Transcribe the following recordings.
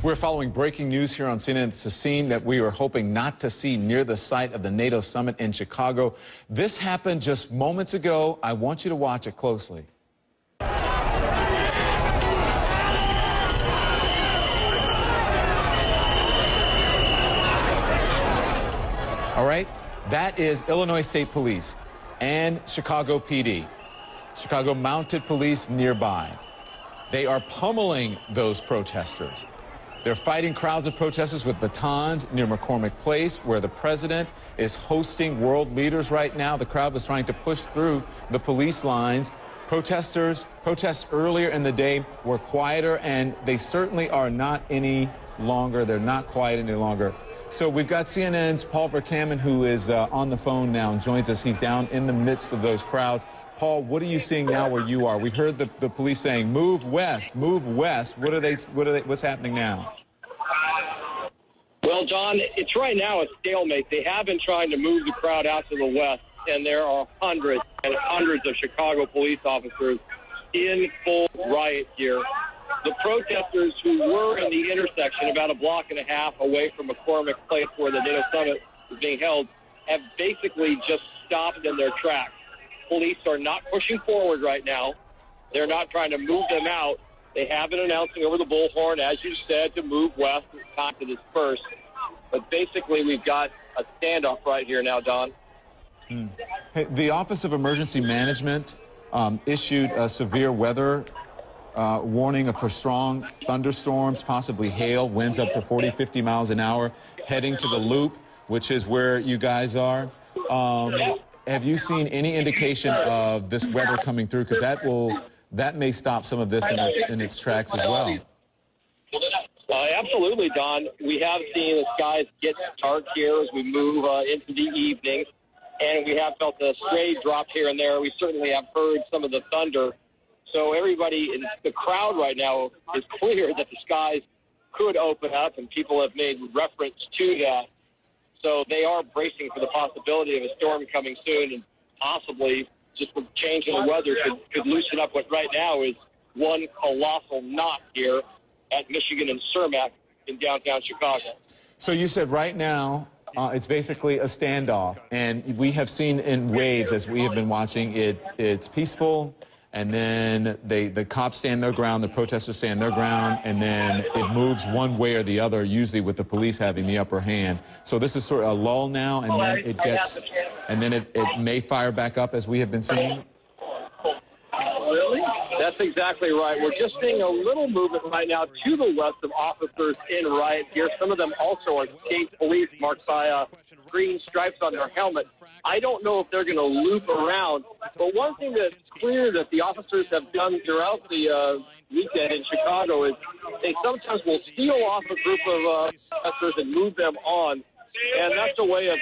We're following breaking news here on CNN. It's a scene that we were hoping not to see near the site of the NATO summit in Chicago. This happened just moments ago. I want you to watch it closely. All right, that is Illinois State Police and Chicago PD. Chicago Mounted Police nearby. They are pummeling those protesters. They're fighting crowds of protesters with batons near McCormick Place, where the president is hosting world leaders right now. The crowd was trying to push through the police lines. Protests earlier in the day were quieter, and they certainly are not any longer. They're not quiet any longer. So we've got CNN's Paul Verkaman, who is on the phone now and joins us. He's down in the midst of those crowds. Paul, what are you seeing now where you are? We heard the police saying, "Move west, move west." What's happening now? Well, John, it's right now a stalemate. They have been trying to move the crowd out to the west, and there are hundreds and hundreds of Chicago police officers in full riot gear. The protesters who were in the intersection about a block and a half away from McCormick Place where the NATO summit is being held have basically just stopped in their tracks. Police are not pushing forward right now. They're not trying to move them out. They have been announcing over the bullhorn, as you said, to move west. It's time to disperse. But basically, we've got a standoff right here now, Don. Hey, the Office of Emergency Management issued a severe weather warning for strong thunderstorms, possibly hail, winds up to 40, 50 miles an hour, heading to the Loop, which is where you guys are. Have you seen any indication of this weather coming through? Because that may stop some of this in its tracks as well. Absolutely, Don. We have seen the skies get dark here as we move into the evening, and we have felt a stray drop here and there. We certainly have heard some of the thunder. So everybody in the crowd right now is clear that the skies could open up, and people have made reference to that. So they are bracing for the possibility of a storm coming soon, and possibly just the change in the weather could loosen up what right now is one colossal knot here at Michigan and Cermak in downtown Chicago. So you said right now it's basically a standoff, and we have seen in waves as we have been watching it's peaceful, and then the cops stand their ground, the protesters stand their ground, and then it moves one way or the other, usually with the police having the upper hand. So this is sort of a lull now, and then it may fire back up as we have been seeing. That's exactly right. We're just seeing a little movement right now to the west of officers in riot gear. Some of them also are state police marked by green stripes on their helmet. I don't know if they're going to loop around, but one thing that's clear that the officers have done throughout the weekend in Chicago is they sometimes will steal off a group of protesters and move them on. And that's a way of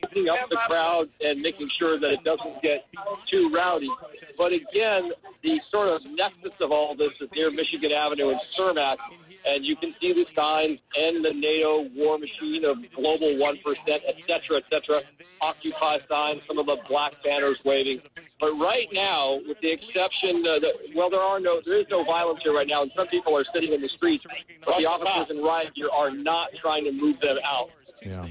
picking up the crowd and making sure that it doesn't get too rowdy. But again, the sort of nexus of all this is near Michigan Avenue and Cermak, and you can see the signs, End the NATO war machine of global 1%, et cetera, Occupy signs, some of the black banners waving. But right now, with the exception there is no violence here right now, and some people are sitting in the streets, but the officers in riot gear are not trying to move them out. Yeah.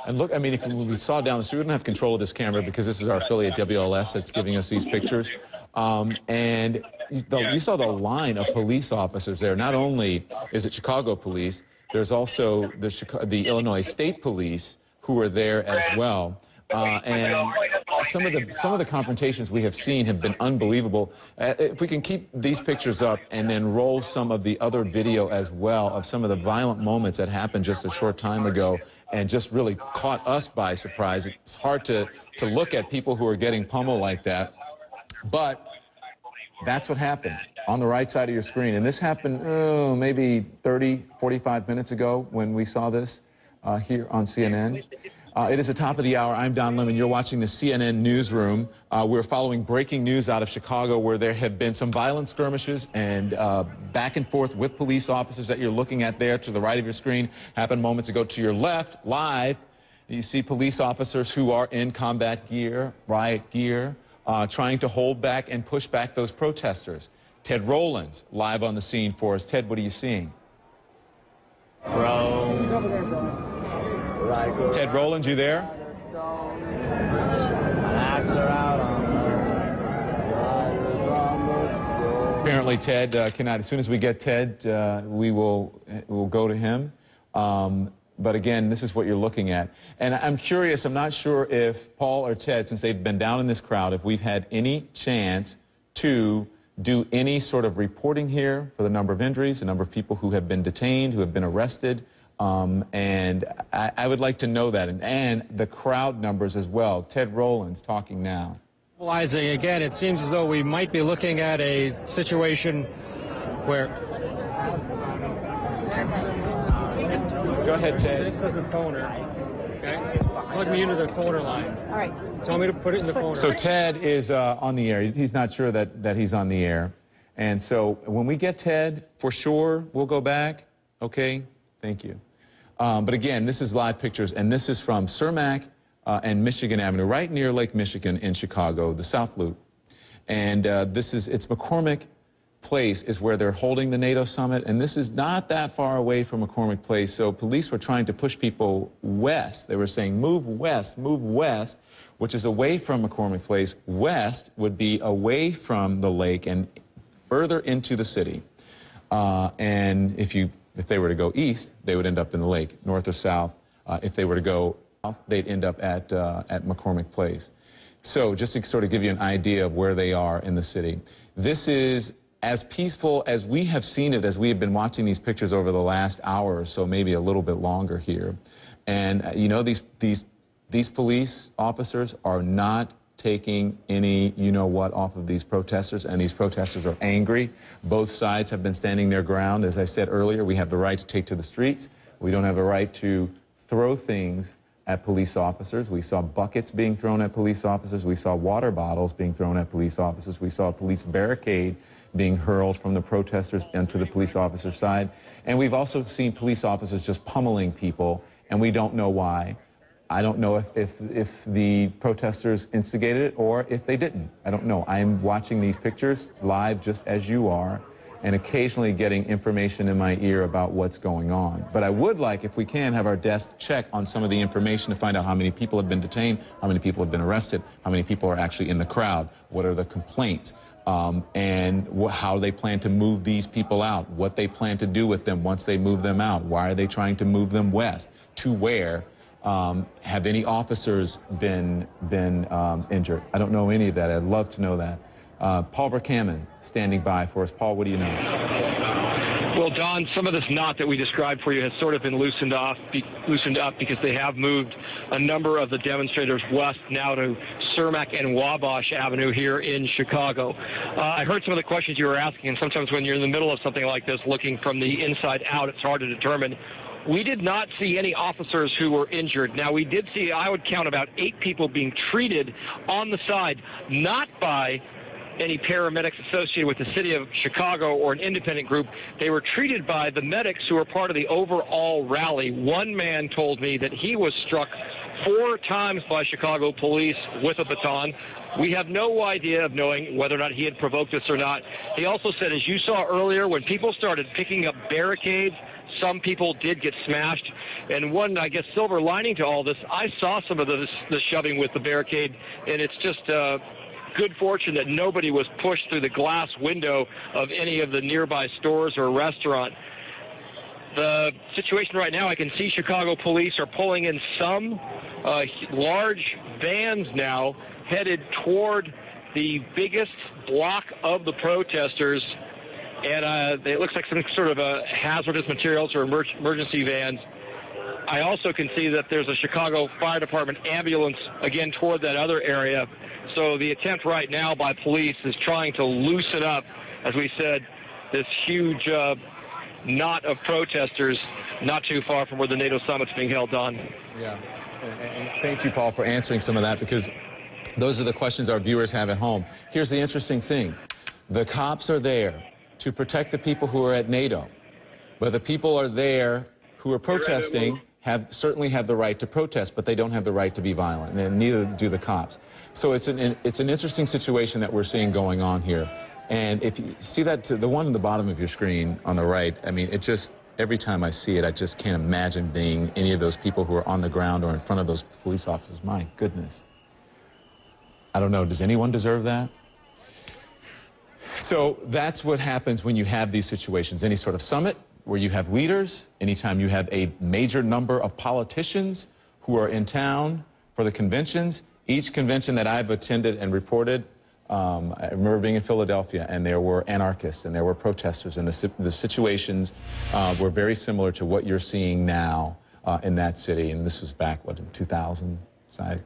And look, I mean, if we saw down the street, we don't have control of this camera because this is our affiliate WLS that's giving us these pictures. And you saw the line of police officers there. Not only is it Chicago police, there's also the Illinois State Police who are there as well. And some of the confrontations we have seen have been unbelievable. If we can keep these pictures up and then roll some of the other video as well of some of the violent moments that happened just a short time ago and just really caught us by surprise. It's hard to look at people who are getting pummeled like that, but that's what happened on the right side of your screen. And this happened maybe 30, 45 minutes ago when we saw this here on CNN. It is the top of the hour. I'm Don Lemon. You're watching the CNN newsroom. We're following breaking news out of Chicago where there have been some violent skirmishes and back and forth with police officers that you're looking at there to the right of your screen. Happened moments ago. To your left, live, you see police officers who are in combat gear, riot gear, trying to hold back and push back those protesters. Ted Rowlands live on the scene for us. Ted, what are you seeing? Ted Rowland, you there? Apparently, Ted cannot. As soon as we get Ted, we'll go to him. But again, this is what you're looking at. And I'm curious, I'm not sure if Paul or Ted, since they've been down in this crowd, if we've had any chance to do any sort of reporting here for the number of injuries, the number of people who have been detained, who have been arrested. And I would like to know that. And the crowd numbers as well. Ted Rowland's talking now. Again, it seems as though we might be looking at a situation where... Go ahead, Ted. This is a phoner. Okay? Plug me into the phoner line. All right. Tell me to put it in the phoner. So Ted is on the air. He's not sure that he's on the air. And so when we get Ted, for sure, we'll go back. Okay? Thank you. But again, this is live pictures, and this is from Cermak and Michigan Avenue, right near Lake Michigan in Chicago, the South Loop. And it's McCormick Place is where they're holding the NATO summit, and this is not that far away from McCormick Place. So police were trying to push people west. They were saying, move west, which is away from McCormick Place. West would be away from the lake and further into the city. And if they were to go east, they would end up in the lake, north or south. If they were to go south, they'd end up at McCormick Place. So just to sort of give you an idea of where they are in the city. This is as peaceful as we have seen it, as we have been watching these pictures over the last hour or so, maybe a little bit longer here. And you know, these police officers are not taking any you-know-what off of these protesters, and these protesters are angry. Both sides have been standing their ground. As I said earlier, we have the right to take to the streets. We don't have a right to throw things at police officers. We saw buckets being thrown at police officers. We saw water bottles being thrown at police officers. We saw a police barricade being hurled from the protesters into the police officer side. And we've also seen police officers just pummeling people, and we don't know why. I don't know if the protesters instigated it or if they didn't. I don't know. I'm watching these pictures live just as you are, and occasionally getting information in my ear about what's going on. But I would like, if we can, have our desk check on some of the information to find out how many people have been detained, how many people have been arrested, how many people are actually in the crowd, what are the complaints, and how they plan to move these people out, what they plan to do with them once they move them out, why are they trying to move them west, to where. Have any officers been injured? I don't know any of that. I'd love to know that. Paul Verkaman standing by for us. Paul, what do you know? Well, Don, some of this knot that we described for you has sort of been loosened up because they have moved a number of the demonstrators west now to Cermak and Wabash Avenue here in Chicago. I heard some of the questions you were asking, and sometimes when you're in the middle of something like this, looking from the inside out, it's hard to determine. We did not see any officers who were injured. Now, we did see, I would count about 8 people being treated on the side, not by any paramedics associated with the city of Chicago or an independent group. They were treated by the medics who were part of the overall rally. One man told me that he was struck 4 times by Chicago police with a baton. We have no idea of knowing whether or not he had provoked this or not. He also said, as you saw earlier, when people started picking up barricades, some people did get smashed. And one, I guess, silver lining to all this, I saw some of the shoving with the barricade, and it's just good fortune that nobody was pushed through the glass window of any of the nearby stores or restaurant. The situation right now, I can see Chicago police are pulling in some large vans now headed toward the biggest block of the protesters. And it looks like some sort of hazardous materials or emergency vans. I also can see that there's a Chicago Fire Department ambulance, again, toward that other area. So the attempt right now by police is trying to loosen up, as we said, this huge knot of protesters not too far from where the NATO summit's being held on. Yeah, and thank you, Paul, for answering some of that, because those are the questions our viewers have at home. Here's the interesting thing. The cops are there to protect the people who are at NATO. But the people are there who are protesting certainly have the right to protest, but they don't have the right to be violent, and neither do the cops. So it's an interesting situation that we're seeing going on here. And if you see that, the one on the bottom of your screen on the right, I mean, every time I see it, I just can't imagine being any of those people who are on the ground or in front of those police officers. My goodness. I don't know, does anyone deserve that? So that's what happens when you have these situations. Any sort of summit where you have leaders, anytime you have a major number of politicians who are in town for the conventions. Each convention that I've attended and reported, I remember being in Philadelphia, and there were anarchists and there were protesters, and the situations were very similar to what you're seeing now in that city. And this was back, what, in 2000? I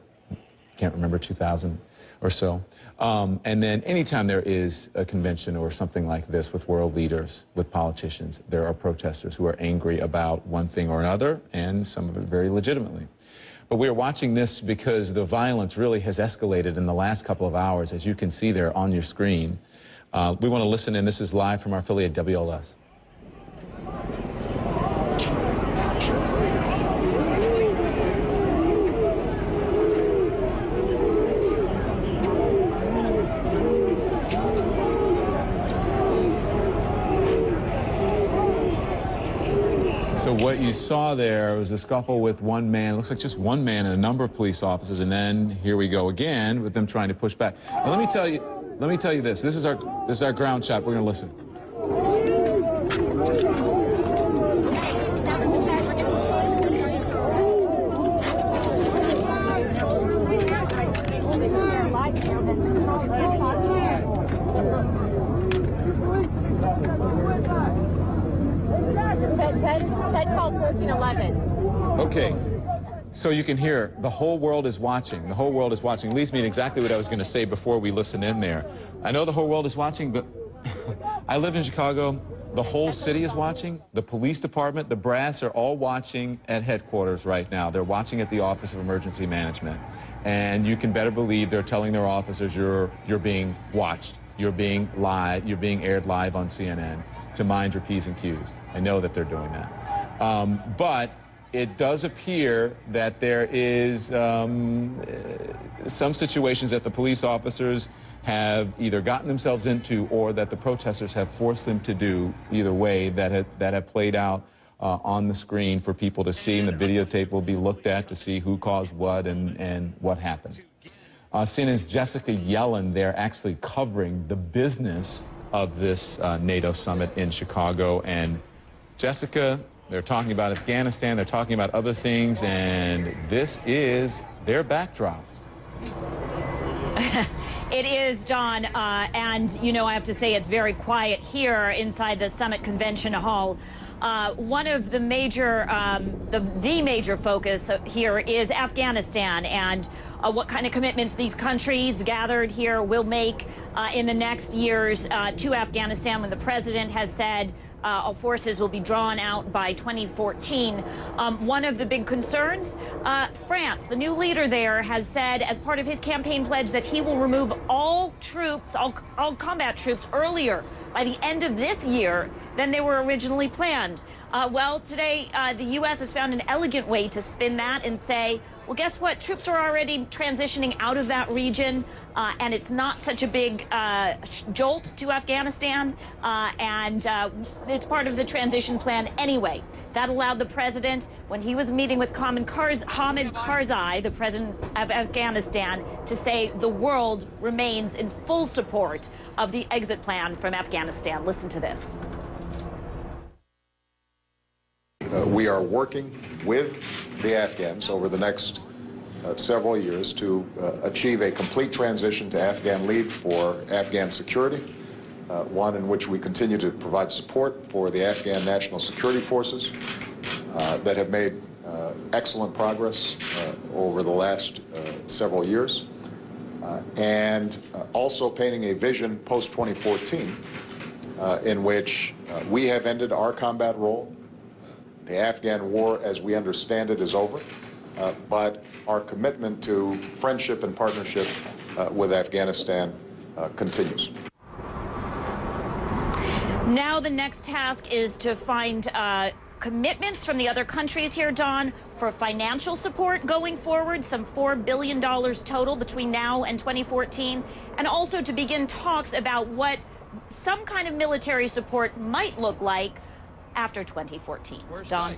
can't remember, 2000 or so. And then anytime there is a convention or something like this with world leaders, with politicians, there are protesters who are angry about one thing or another, and some of it very legitimately. But we are watching this because the violence really has escalated in the last couple of hours, as you can see there on your screen. We want to listen in. This is live from our affiliate WLS. So what you saw there was a scuffle with one man. It looks like just one man and a number of police officers, and then here we go again with them trying to push back. Now, let me tell you this. This is our ground shot. We're going to listen. Ted called 1411. Okay. So you can hear the whole world is watching. The whole world is watching. Leads me to exactly what I was going to say before we listen in there. I know the whole world is watching, but I live in Chicago. The whole city is watching. The police department, the brass are all watching at headquarters right now. They're watching at the Office of Emergency Management. And you can better believe they're telling their officers you're being watched. You're being aired live on CNN to mind your P's and Q's. I know that they're doing that. But it does appear that there is some situations that the police officers have either gotten themselves into or that the protesters have forced them to do, either way, that have played out on the screen for people to see, and the videotape will be looked at to see who caused what and what happened. CNN's Jessica Yellen, they're actually covering the business of this NATO summit in Chicago. And Jessica, they're talking about Afghanistan, they're talking about other things, and this is their backdrop. It is, John, and, you know, I have to say it's very quiet here inside the Summit Convention Hall. One of the major, the major focus here is Afghanistan and what kind of commitments these countries gathered here will make in the next years to Afghanistan, when the president has said all forces will be drawn out by 2014. One of the big concerns, France, the new leader there, has said as part of his campaign pledge that he will remove all troops, all combat troops, earlier, by the end of this year, than they were originally planned. Well, today, the U.S. has found an elegant way to spin that and say, well, guess what? Troops are already transitioning out of that region, and it's not such a big jolt to Afghanistan, and it's part of the transition plan anyway. That allowed the president, when he was meeting with Hamid Karzai, the president of Afghanistan, to say the world remains in full support of the exit plan from Afghanistan. Listen to this. We are working with the Afghans over the next several years to achieve a complete transition to Afghan lead for Afghan security, one in which we continue to provide support for the Afghan National Security Forces that have made excellent progress over the last several years, and also painting a vision post-2014 in which we have ended our combat role. The Afghan war, as we understand it, is over, but our commitment to friendship and partnership with Afghanistan continues. Now the next task is to find commitments from the other countries here, Don, for financial support going forward, some $4 billion total between now and 2014, and also to begin talks about what some kind of military support might look like after 2014. Don?